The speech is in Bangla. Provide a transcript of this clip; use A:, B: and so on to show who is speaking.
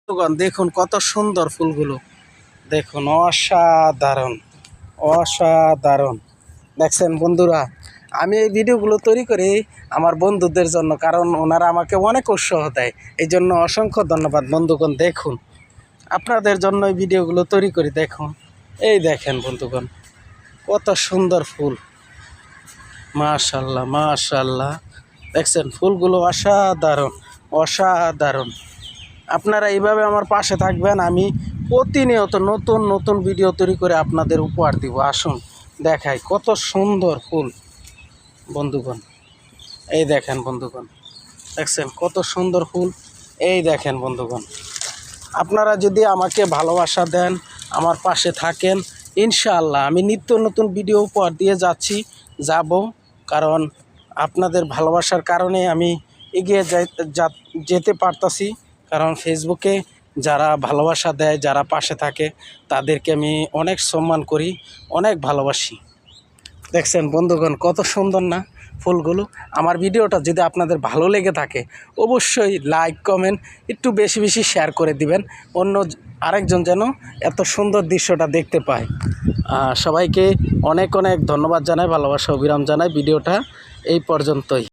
A: দেখুন কত সুন্দর ফুলগুলো, দেখুন অসাধারণ অসাধারণ। দেখছেন বন্ধুরা, আমি এই ভিডিওগুলো তৈরি করি আমার বন্ধুদের জন্য, কারণ ওনারা আমাকে অনেক উৎসাহ দেয়। এই জন্য অসংখ্য ধন্যবাদ বন্ধুগণ। দেখুন আপনাদের জন্য এই ভিডিওগুলো তৈরি করি। দেখুন, এই দেখেন বন্ধুগণ কত সুন্দর ফুল, মাশাআল্লাহ মাশাআল্লাহ। দেখছেন ফুলগুলো অসাধারণ অসাধারণ। আপনারা এইভাবে আমার পাশে থাকবেন, আমি প্রতিনিয়ত নতুন নতুন ভিডিও তৈরি করে আপনাদের উপহার দিব। আসুন দেখাই কত সুন্দর ফুল বন্ধুগণ। এই দেখেন বন্ধুগণ, দেখছেন কত সুন্দর ফুল। এই দেখেন বন্ধুগণ, আপনারা যদি আমাকে ভালোবাসা দেন, আমার পাশে থাকেন, ইনশাআল্লাহ আমি নিত্য নতুন ভিডিও উপহার দিয়ে যাব। কারণ আপনাদের ভালোবাসার কারণে আমি এগিয়ে যেতে পারতাছি। কারণ ফেসবুকে যারা ভালোবাসা দেয়, যারা পাশে থাকে, তাদেরকে আমি অনেক সম্মান করি, অনেক ভালোবাসি। দেখছেন বন্ধুগণ কত সুন্দর না ফুলগুলো। আমার ভিডিওটা যদি আপনাদের ভালো লেগে থাকে, অবশ্যই লাইক কমেন্ট একটু বেশি বেশি শেয়ার করে দিবেন, অন্য আরেকজন যেন এত সুন্দর দৃশ্যটা দেখতে পায়। সবাইকে অনেক অনেক ধন্যবাদ জানাই, ভালোবাসা অবিরাম জানাই। ভিডিওটা এই পর্যন্তই।